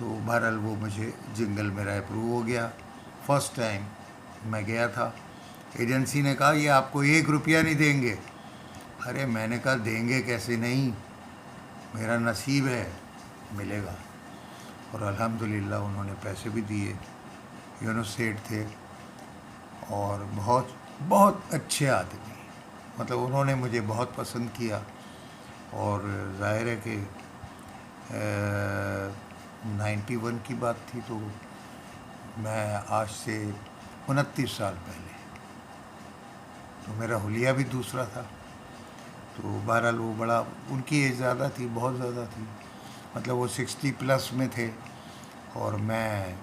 تو بہرحال وہ مجھے جنگل میرا اپروو ہو گیا. فرسٹ ٹائم میں گیا تھا. ایجنسی نے کہا یہ آپ کو 1 روپیہ نہیں دیں گے. ارے میں نے کہا دیں گے کیسے نہیں, میرا نصیب ہے, ملے گا. اور الحمدللہ انہوں نے پیسے بھی دیے. یونس سیٹھ تھے اور بہت بہت اچھے آدمی, مطلب انہوں نے مجھے بہت پسند کیا. اور ظاہر ہے کہ 91 کی بات تھی, تو میں آج سے 29 سال پہلے, تو میرا حلیہ بھی دوسرا تھا. تو بہرحال وہ بڑا, ان کی ایج زیادہ تھی, بہت زیادہ تھی, مطلب وہ 60+ میں تھے اور میں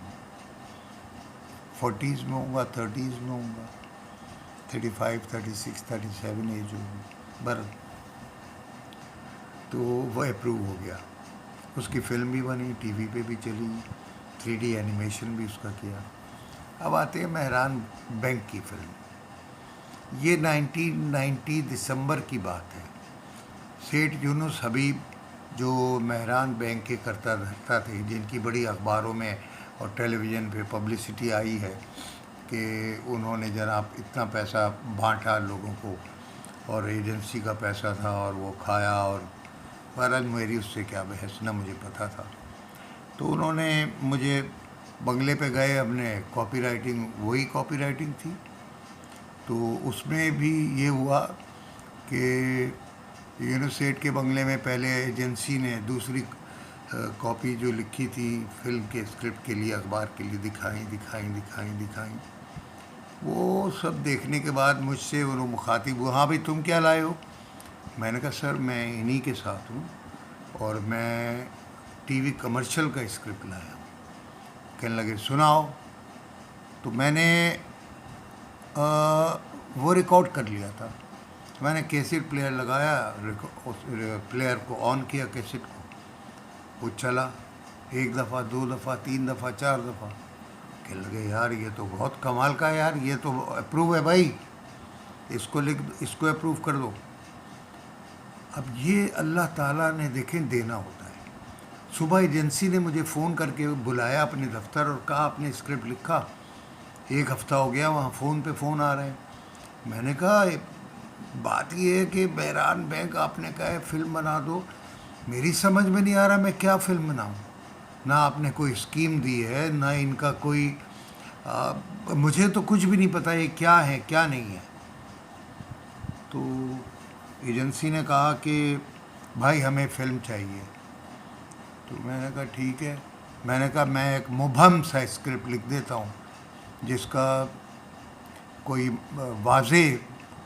40s میں ہوں گا, 30s میں ہوں گا, 35, 36, 37 ایج ہوگی. تو وہ اپروو ہو گیا. اس کی فلم بھی بنی, ٹی وی پہ بھی چلی, 3D اینیمیشن بھی اس کا کیا. اب آتے ہیں مہران بینک کی فلم. یہ 1990 دسمبر کی بات ہے. سیٹھ یونس حبیب جو مہران بینک کے کرتا دھرتا تھے, جن کی بڑی اخباروں میں اور ٹیلی ویژن پہ پبلسٹی آئی ہے کہ انہوں نے جناب اتنا پیسہ بانٹا لوگوں کو, اور ایجنسی کا پیسہ تھا اور وہ کھایا. اور بہرحال میری اس سے کیا بحث, نہ مجھے پتہ تھا. تو انہوں نے مجھے بنگلے پہ گئے, ہم نے کاپی رائٹنگ, وہی کاپی رائٹنگ تھی. تو اس میں بھی یہ ہوا کہ یونس سیٹھ کے بنگلے میں پہلے ایجنسی نے دوسری کاپی جو لکھی تھی فلم کے اسکرپٹ کے لیے, اخبار کے لیے, دکھائیں. وہ سب دیکھنے کے بعد مجھ سے وہ مخاطب ہوا, ہاں بھائی تم کیا لائے ہو؟ میں نے کہا سر میں انہی کے ساتھ ہوں اور میں ٹی وی کمرشل کا اسکرپٹ لایا ہوں. کہنے لگے سناؤ. تو میں نے وہ ریکارڈ کر لیا تھا. میں نے کیسٹ پلیئر لگایا, پلیئر کو آن کیا کیسٹ کو, وہ چلا 1 دفعہ, 2 دفعہ, 3 دفعہ, 4 دفعہ. کہنے لگے یار یہ تو بہت کمال کا ہے یار, یہ تو اپروو ہے بھائی, اس کو اپروو کر دو. اب یہ اللہ تعالیٰ نے دیکھیں دینا ہوتا ہے. صبح ایجنسی نے مجھے فون کر کے بلایا اپنے دفتر اور کہا آپ نے اسکرپٹ لکھا, 1 ہفتہ ہو گیا وہاں فون پہ فون آ رہے ہیں. میں نے کہا بات یہ ہے کہ مہران بینک آپ نے کہا ہے فلم بنا دو, میری سمجھ میں نہیں آ رہا میں کیا فلم بناؤں. نہ آپ نے کوئی اسکیم دی ہے, نہ ان کا کوئی مجھے تو کچھ بھی نہیں پتہ یہ کیا ہے کیا نہیں ہے. تو ایجنسی نے کہا کہ بھائی ہمیں فلم چاہیے. تو میں نے کہا ٹھیک ہے. میں نے کہا میں ایک مبہم سا اسکرپٹ لکھ دیتا ہوں جس کا کوئی واضح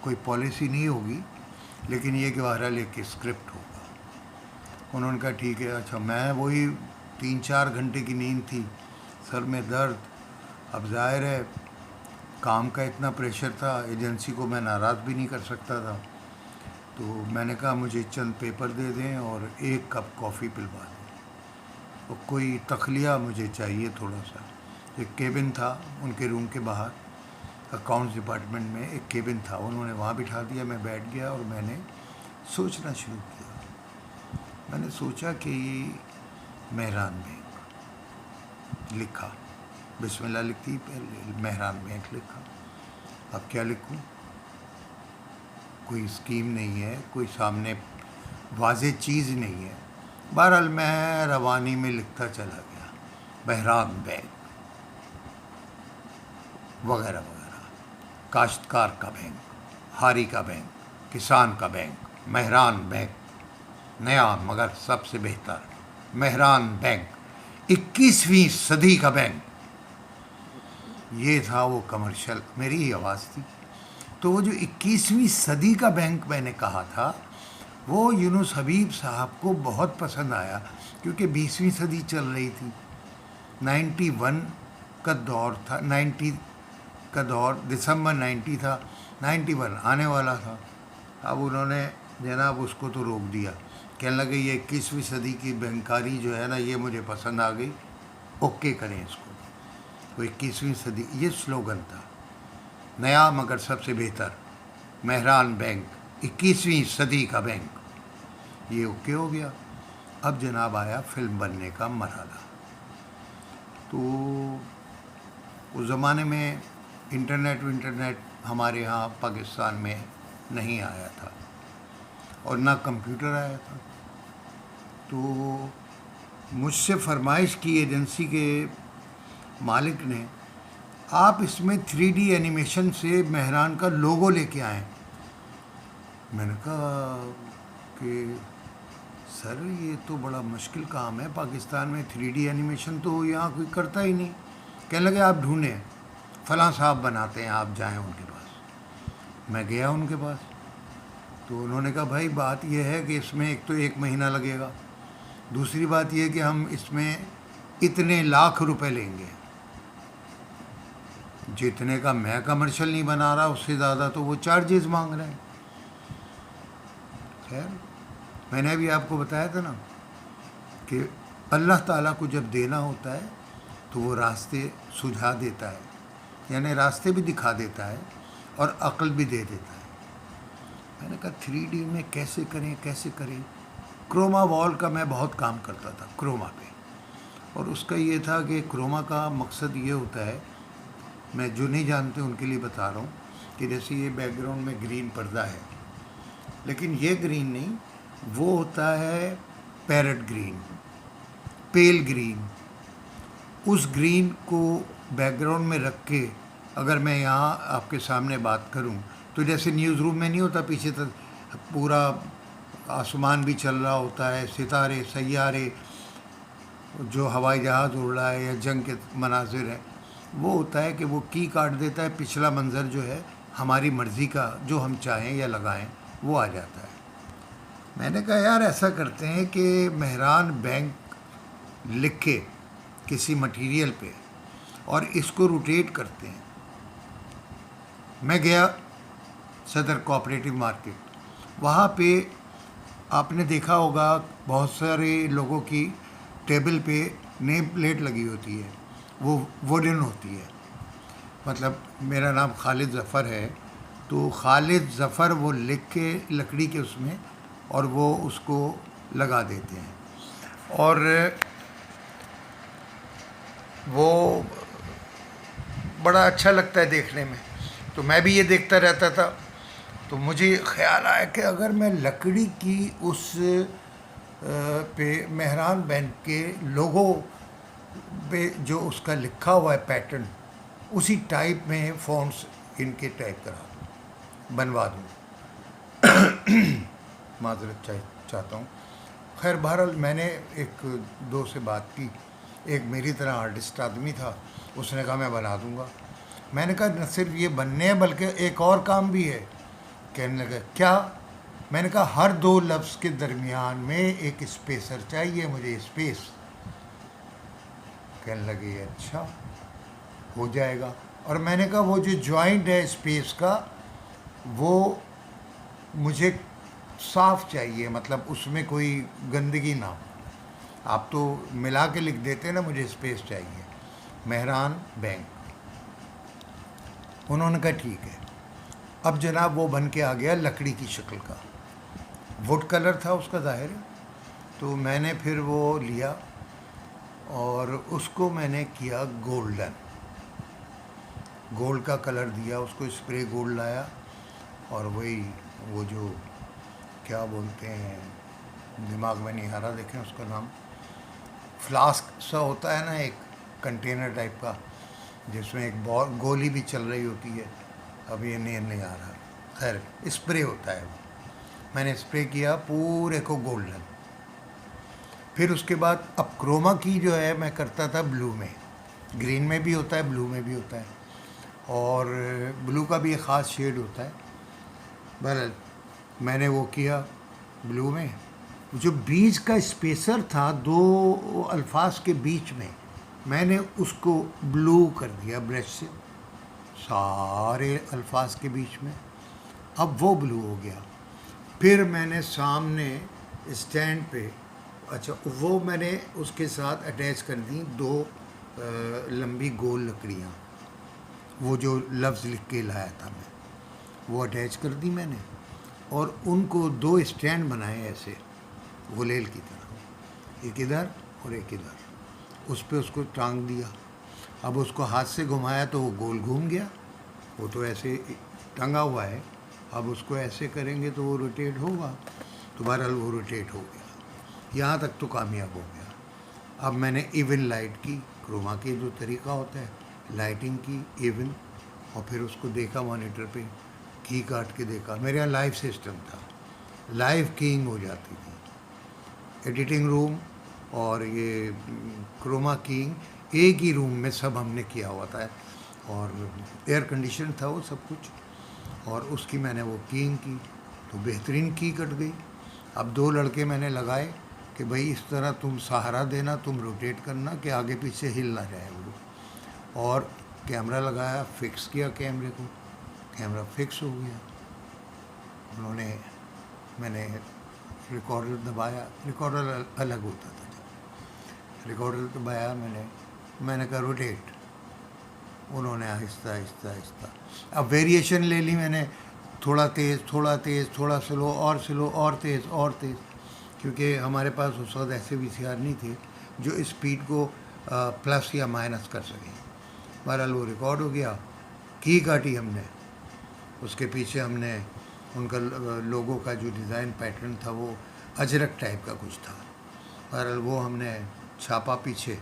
کوئی پالیسی نہیں ہوگی, لیکن یہ کہ بہرحال ایک اسکرپٹ ہوگا. انہوں نے کہا ٹھیک ہے. اچھا میں وہی 3-4 گھنٹے کی نیند تھی, سر میں درد. اب ظاہر ہے کام کا اتنا پریشر تھا, ایجنسی کو میں ناراض بھی نہیں کر سکتا تھا. تو میں نے کہا مجھے چند پیپر دے دیں اور 1 کپ کافی پلوا دیں, اور کوئی تخلیہ مجھے چاہیے تھوڑا سا. ایک کیبن تھا ان کے روم کے باہر, اکاؤنٹس ڈپارٹمنٹ میں ایک کیبن تھا, انہوں نے وہاں بٹھا دیا. میں بیٹھ گیا اور میں نے سوچنا شروع کیا. میں نے سوچا کہ مہران بینک لکھا, بسم اللہ لکھتی پہلے مہران بینک لکھا. اب کیا لکھوں؟ کوئی اسکیم نہیں ہے, کوئی سامنے واضح چیز نہیں ہے. بہرحال میں روانی میں لکھتا چلا گیا مہران بینک وغیرہ وغیرہ, کاشتکار کا بینک, ہاری کا بینک, کسان کا بینک, مہران بینک, نیا مگر سب سے بہتر مہران بینک, 21ویں صدی کا بینک. یہ تھا وہ کمرشل, میری ہی آواز تھی. تو وہ جو 21ویں صدی کا بینک میں نے کہا تھا وہ یونس حبیب صاحب کو بہت پسند آیا, کیونکہ 20ویں صدی چل رہی تھی. 91 کا دور تھا, 90 کا دور, دسمبر 90 تھا, 91 آنے والا تھا. اب انہوں نے جناب اس کو تو روک دیا. کہنے لگے یہ 21ویں صدی کی بینکاری جو ہے نا یہ مجھے پسند آ گئی, اوکے کریں اس کو. وہ 21ویں صدی یہ سلوگن تھا, نیا مگر سب سے بہتر مہران بینک, 21ویں صدی کا بینک. یہ اوکے ہو گیا. اب جناب آیا فلم بننے کا مرحلہ. تو اس زمانے میں انٹرنیٹ ہمارے ہاں پاکستان میں نہیں آیا تھا اور نہ کمپیوٹر آیا تھا. تو مجھ سے فرمائش کی ایجنسی کے مالک نے، آپ اس میں 3D اینیمیشن سے مہران کا لوگو لے کے آئیں. میں نے کہا کہ سر یہ تو بڑا مشکل کام ہے، پاکستان میں 3D اینیمیشن تو یہاں کوئی کرتا ہی نہیں. کہنے لگے آپ ڈھونڈیں، فلاں صاحب بناتے ہیں، آپ جائیں ان کے پاس. میں گیا ان کے پاس، تو انہوں نے کہا بھائی بات یہ ہے کہ اس میں ایک تو 1 مہینہ لگے گا، دوسری بات یہ کہ ہم اس میں اتنے لاکھ روپے لیں گے. جتنے کا میں کمرشل نہیں بنا رہا اس سے زیادہ تو وہ چارجز مانگ رہے ہیں. خیر، میں نے ابھی آپ کو بتایا تھا نا کہ اللہ تعالیٰ کو جب دینا ہوتا ہے تو وہ راستے سجھا دیتا ہے، یعنی راستے بھی دکھا دیتا ہے اور عقل بھی دے دیتا ہے. میں نے کہا 3D میں کیسے کریں. کروما وال کا میں بہت کام کرتا تھا کروما پہ، اور اس کا یہ تھا کہ کروما کا مقصد یہ ہوتا ہے، میں جو نہیں جانتے ان کے لیے بتا رہا ہوں، کہ جیسے یہ بیک گراؤنڈ میں گرین پردہ ہے، لیکن یہ گرین نہیں، وہ ہوتا ہے پیرٹ گرین، پیل گرین. اس گرین کو بیک گراؤنڈ میں رکھ کے اگر میں یہاں آپ کے سامنے بات کروں تو جیسے نیوز روم میں نہیں ہوتا پیچھے تک پورا آسمان بھی چل رہا ہوتا ہے، ستارے سیارے، جو ہوائی جہاز اڑ رہا ہے یا جنگ کے مناظر ہیں، وہ ہوتا ہے کہ وہ کی کاٹ دیتا ہے، پچھلا منظر جو ہے ہماری مرضی کا جو ہم چاہیں یا لگائیں وہ آ جاتا ہے. میں نے کہا یار ایسا کرتے ہیں کہ مہران بینک لکھ کے کسی مٹیریل پہ اور اس کو روٹیٹ کرتے ہیں. میں گیا صدر کوآپریٹو مارکیٹ، وہاں پہ آپ نے دیکھا ہوگا بہت سارے لوگوں کی ٹیبل پہ نیم پلیٹ لگی ہوتی ہے، وہ ووڈن ہوتی ہے. مطلب میرا نام خالد ظفر ہے تو خالد ظفر وہ لکھ کے لکڑی کے اس میں، اور وہ اس کو لگا دیتے ہیں، اور وہ بڑا اچھا لگتا ہے دیکھنے میں. تو میں بھی یہ دیکھتا رہتا تھا. تو مجھے خیال آیا کہ اگر میں لکڑی کی اس پہ مہران بینک کے لوگو پہ جو اس کا لکھا ہوا ہے پیٹرن، اسی ٹائپ میں فونٹس ان کے ٹائپ کرا دوں، بنوا دوں. معذرت چاہتا ہوں. خیر بہرحال میں نے ایک دو سے بات کی، ایک میری طرح آرٹسٹ آدمی تھا، اس نے کہا میں بنا دوں گا. میں نے کہا نہ صرف یہ بننے ہیں بلکہ ایک اور کام بھی ہے. کہنے لگا کیا؟ میں نے کہا ہر 2 لفظ کے درمیان میں ایک اسپیسر چاہیے مجھے، اسپیس. کہنے لگے اچھا ہو جائے گا. اور میں نے کہا وہ جو جوائنٹ ہے اسپیس کا وہ مجھے صاف چاہیے، مطلب اس میں کوئی گندگی نہ ہو. آپ تو ملا کے لکھ دیتے ہیں نا، مجھے اسپیس چاہیے. مہران بینک. انہوں نے کہا ٹھیک ہے. اب جناب وہ بن کے آ گیا لکڑی کی شکل کا، ووڈ کلر تھا اس کا ظاہر ہے. تو میں نے پھر وہ لیا اور اس کو میں نے کیا گولڈن، گولڈ کا کلر دیا اس کو، اسپرے گولڈ لایا، اور وہی وہ جو کیا بولتے ہیں دماغ میں نہیں آ رہا، دیکھیں اس کا نام، فلاسک سا ہوتا ہے نا، ایک کنٹینر ٹائپ کا جس میں ایک گولی بھی چل رہی ہوتی ہے، اب یہ نہیں آ رہا. خیر اسپرے ہوتا ہے وہ. میں نے اسپرے کیا پورے کو گولڈن. پھر اس کے بعد اب کروما کی جو ہے میں کرتا تھا بلو میں، گرین میں بھی ہوتا ہے بلو میں بھی ہوتا ہے، اور بلو کا بھی ایک خاص شیڈ ہوتا ہے. بہرحال میں نے وہ کیا بلو میں. جو بیچ کا اسپیسر تھا 2 الفاظ کے بیچ میں نے اس کو بلو کر دیا برش سے، سارے الفاظ کے بیچ میں. اب وہ بلو ہو گیا. پھر میں نے سامنے اسٹینڈ پہ، اچھا وہ میں نے اس کے ساتھ اٹیچ کر دیں 2 لمبی گول لکڑیاں، وہ جو لفظ لکھ کے لایا تھا میں وہ اٹیچ کر دی میں نے، اور ان کو 2 اسٹینڈ بنائے ایسے غلیل کی طرح، ایک ادھر اور ایک ادھر. اس پہ اس کو ٹانگ دیا. اب اس کو ہاتھ سے گھمایا تو وہ گول گھوم گیا. وہ تو ایسے ٹنگا ہوا ہے. اب اس کو ایسے کریں گے تو وہ روٹیٹ ہوگا. تو بہرحال وہ روٹیٹ ہو گیا. یہاں تک تو کامیاب ہو گیا. اب میں نے ایون لائٹ کی، کروما کی جو طریقہ ہوتا ہے لائٹنگ کی ایون، اور پھر اس کو دیکھا مانیٹر پہ، کی کاٹ کے دیکھا. میرے یہاں لائیو سسٹم تھا، لائیو کینگ ہو جاتی تھی. ایڈیٹنگ روم اور یہ کروما کینگ ایک ہی روم میں سب ہم نے کیا ہوا تھا، اور ایئر کنڈیشن تھا وہ سب کچھ. اور اس کی میں نے وہ کینگ کی تو بہترین کی کٹ گئی. اب 2 لڑکے میں نے لگائے کہ بھائی اس طرح تم سہارا دینا، تم روٹیٹ کرنا کہ آگے پیچھے ہل نہ جائے وہ. اور کیمرہ لگایا، فکس کیا کیمرے کو، کیمرہ فکس ہو گیا. انہوں نے، میں نے ریکارڈر دبایا، ریکارڈر الگ ہوتا تھا جب، ریکارڈر دبایا میں نے کہا روٹیٹ. انہوں نے آہستہ آہستہ آہستہ اب ویریشن لے لی میں نے، تھوڑا تیز، تھوڑا تیز، تھوڑا سلو، اور سلو، اور تیز، اور تیز. کیونکہ ہمارے پاس اس وقت ایسے وی سی آر نہیں تھے جو اسپیڈ کو پلس یا مائنس کر سکیں. بہرحال وہ ریکارڈ ہو گیا. کی کاٹی ہم نے، اس کے پیچھے ہم نے ان کا لوگوں کا جو ڈیزائن پیٹرن تھا وہ اجرک ٹائپ کا کچھ تھا. بہرحال وہ ہم نے چھاپا پیچھے،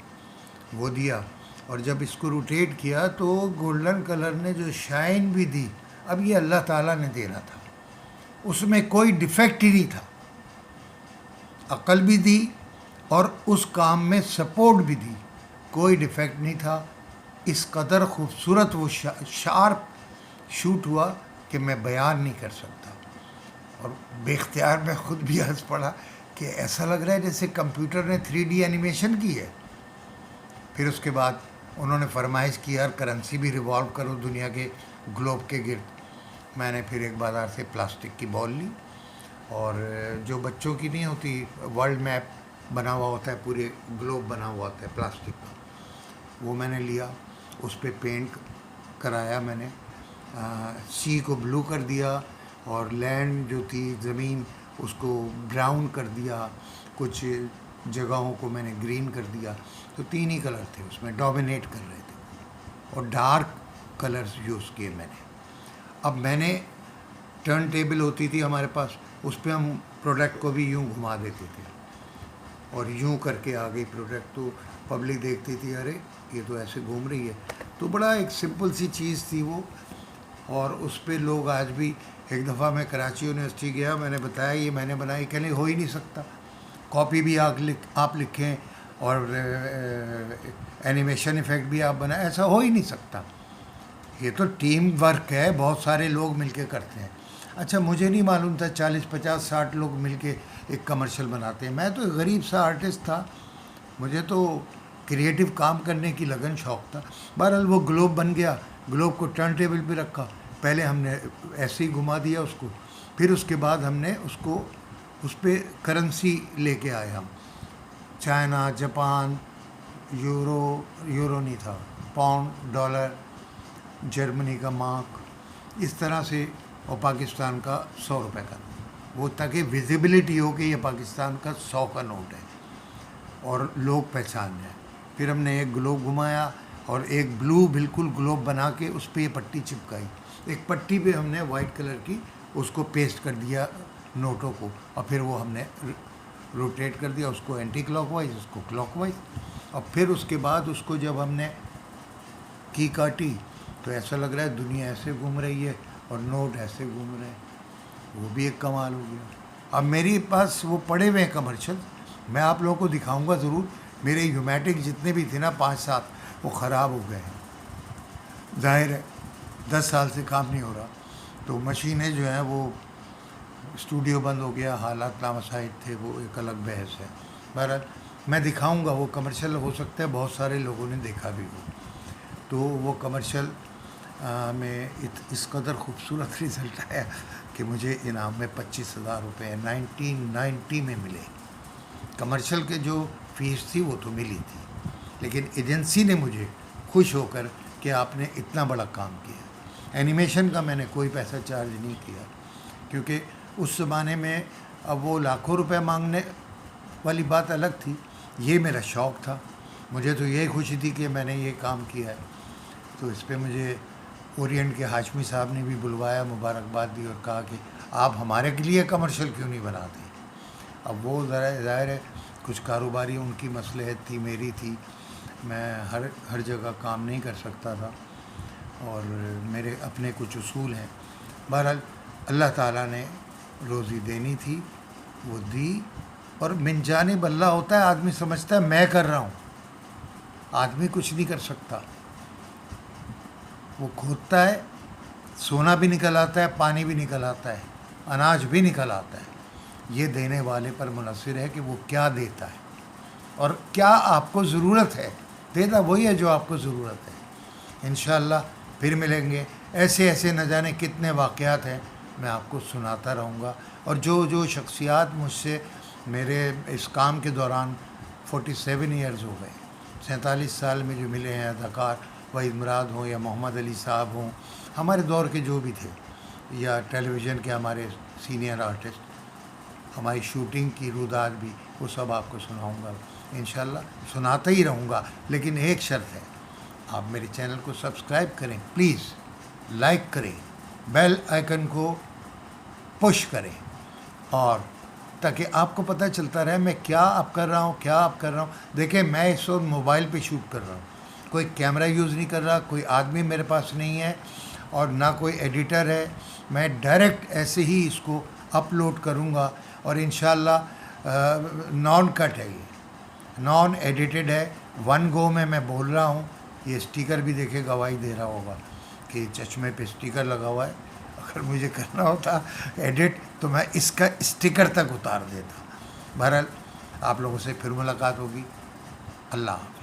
وہ دیا. اور جب اس کو روٹیٹ کیا تو گولڈن کلر نے جو شائن بھی دی، اب یہ اللہ تعالیٰ نے دینا تھا، اس میں کوئی ڈیفیکٹ ہی نہیں تھا. عقل بھی دی اور اس کام میں سپورٹ بھی دی، کوئی ڈیفیکٹ نہیں تھا. اس قدر خوبصورت وہ شارپ شوٹ ہوا کہ میں بیان نہیں کر سکتا. اور بے اختیار میں خود بھی ہنس پڑا کہ ایسا لگ رہا ہے جیسے کمپیوٹر نے 3D اینیمیشن کی ہے. پھر اس کے بعد انہوں نے فرمائش کی یار کرنسی بھی ریوالو کرو دنیا کے گلوب کے گرد. میں نے پھر ایک بازار سے پلاسٹک کی بال لی، اور جو بچوں کی نہیں ہوتی، ورلڈ میپ بنا ہوا ہوتا ہے، پورے گلوب بنا ہوا ہوتا ہے پلاسٹک کا، وہ میں نے لیا. اس پہ پینٹ کرایا میں نے، سی کو بلو کر دیا، اور لینڈ جو تھی زمین اس کو براؤن کر دیا، کچھ جگہوں کو میں نے گرین کر دیا. تو 3 ہی کلر تھے اس میں ڈومینیٹ کر رہے تھے، اور ڈارک کلرز یوز کیے میں نے. اب میں نے ٹرن ٹیبل ہوتی تھی ہمارے پاس، اس پہ ہم پروڈکٹ کو بھی یوں گھما دیتے تھے، اور یوں کر کے آ گئی پروڈکٹ. تو پبلک دیکھتی تھی ارے یہ تو ایسے گھوم رہی ہے. تو بڑا ایک سمپل سی چیز تھی وہ، اور اس پہ لوگ آج بھی. ایک دفعہ میں کراچی یونیورسٹی گیا، میں نے بتایا یہ میں نے بنائی، کہنے ہو ہی نہیں سکتا، کاپی بھی آپ لکھیں اور اینیمیشن ایفیکٹ بھی آپ بنائیں، ایسا ہو ہی نہیں سکتا. یہ تو ٹیم ورک ہے، بہت سارے لوگ مل کے کرتے ہیں. اچھا مجھے نہیں معلوم تھا 40 50 60 لوگ مل کے ایک کمرشل بناتے ہیں. میں تو ایک غریب سا آرٹسٹ تھا، مجھے تو کریٹیو کام کرنے کی لگن شوق تھا. بہرحال وہ گلوب بن گیا. گلوب کو ٹرن ٹیبل پہ رکھا، پہلے ہم نے ایسے ہی گھما دیا اس کو، پھر اس کے بعد ہم نے اس کو اس پہ کرنسی لے کے آئے ہم. چائنا، جاپان، یورو نہیں تھا، پاؤنڈ، ڈالر، جرمنی کا مارک، اس طرح سے، اور پاکستان کا 100 روپے کا، وہ تاکہ ویزیبلٹی ہو کہ یہ پاکستان کا 100 کا نوٹ ہے اور لوگ پہچان جائیں. پھر ہم نے ایک گلوب گھمایا اور ایک بلو بالکل گلوب بنا کے اس پہ یہ پٹی چپکائی. ایک پٹی پہ ہم نے وائٹ کلر کی اس کو پیسٹ کر دیا نوٹوں کو، اور پھر وہ ہم نے روٹیٹ کر دیا، اس کو اینٹی کلاک وائز، اس کو کلاک وائز. اور پھر اس کے بعد اس کو جب ہم نے کی کاٹی تو ایسا لگ رہا ہے دنیا ایسے گھوم رہی ہے اور نوٹ ایسے گھوم رہے ہیں. وہ بھی ایک کمال ہو گیا. اب میری پاس وہ پڑے ہوئے ہیں کمرشل، میں آپ لوگوں کو دکھاؤں گا ضرور. میرے ہیومیٹک جتنے بھی تھے نا 5 7 وہ خراب ہو گئے ہیں. ظاہر ہے 10 سال سے کام نہیں ہو رہا، تو مشینیں جو ہیں وہ، اسٹوڈیو بند ہو گیا، حالات نامساعد تھے، وہ ایک الگ بحث ہے. بہرحال میں دکھاؤں گا وہ کمرشل، ہو سکتا ہے بہت سارے لوگوں نے دیکھا بھی ہو. تو وہ کمرشل میں اس قدر خوبصورت رزلٹ آیا کہ مجھے انعام میں 25,000 روپے 1990 میں ملے. کمرشل کے جو فیس تھی وہ تو ملی تھی، لیکن ایجنسی نے مجھے خوش ہو کر کہ آپ نے اتنا بڑا کام کیا. اینیمیشن کا میں نے کوئی پیسہ چارج نہیں کیا، کیونکہ اس زمانے میں اب وہ لاکھوں روپے مانگنے والی بات الگ تھی، یہ میرا شوق تھا. مجھے تو یہی خوشی تھی کہ میں نے یہ کام کیا ہے. تو اس پہ مجھے اورینٹ کے ہاشمی صاحب نے بھی بلوایا, مبارکباد دی اور کہا کہ آپ ہمارے کے لیے کمرشل کیوں نہیں بناتے. اب وہ ذرا ظاہر ہے کچھ کاروباری ان کی مصلحت تھی, میری تھی, میں ہر جگہ کام نہیں کر سکتا تھا, اور میرے اپنے کچھ اصول ہیں. بہرحال اللہ تعالیٰ نے روزی دینی تھی, وہ دی. اور من جانب اللہ ہوتا ہے, آدمی سمجھتا ہے میں کر رہا ہوں, آدمی کچھ نہیں کر سکتا. وہ کھودتا ہے, سونا بھی نکل آتا ہے, پانی بھی نکل آتا ہے, اناج بھی نکل آتا ہے. یہ دینے والے پر منحصر ہے کہ وہ کیا دیتا ہے اور کیا آپ کو ضرورت ہے. دیتا وہی ہے جو آپ کو ضرورت ہے. انشاءاللہ پھر ملیں گے. ایسے نہ جانے کتنے واقعات ہیں, میں آپ کو سناتا رہوں گا. اور جو شخصیات مجھ سے میرے اس کام کے دوران 47 ایئرز ہو گئے, 47 سال میں جو ملے ہیں اداکار, وحید مراد ہوں یا محمد علی صاحب ہوں, ہمارے دور کے جو بھی تھے, یا ٹیلی ویژن کے ہمارے سینئر آرٹسٹ, ہماری شوٹنگ کی روداد بھی, وہ سب آپ کو سناؤں گا انشاءاللہ. سناتا ہی رہوں گا, لیکن ایک شرط ہے, آپ میرے چینل کو سبسکرائب کریں پلیز, لائک کریں, بیل آئیکن کو پش کریں, اور تاکہ آپ کو پتہ چلتا رہے میں کیا آپ کر رہا ہوں. دیکھیں میں اس وقت موبائل پہ شوٹ کر رہا ہوں, کوئی کیمرہ یوز نہیں کر رہا, کوئی آدمی میرے پاس نہیں ہے, اور نہ کوئی ایڈیٹر ہے. میں ڈائریکٹ ایسے ہی اس کو اپلوڈ کروں گا, اور انشاءاللہ نان کٹ ہے, یہ نان ایڈیٹڈ ہے. 1 گو میں بول رہا ہوں. یہ اسٹیکر بھی دیکھے گواہی دے رہا ہوگا کہ چشمے پہ اسٹیکر لگا ہوا ہے. اگر مجھے کرنا ہوتا ایڈٹ تو میں اس کا اسٹیکر تک اتار دیتا. بہرحال آپ لوگوں سے پھر ملاقات ہوگی. اللہ حافظ.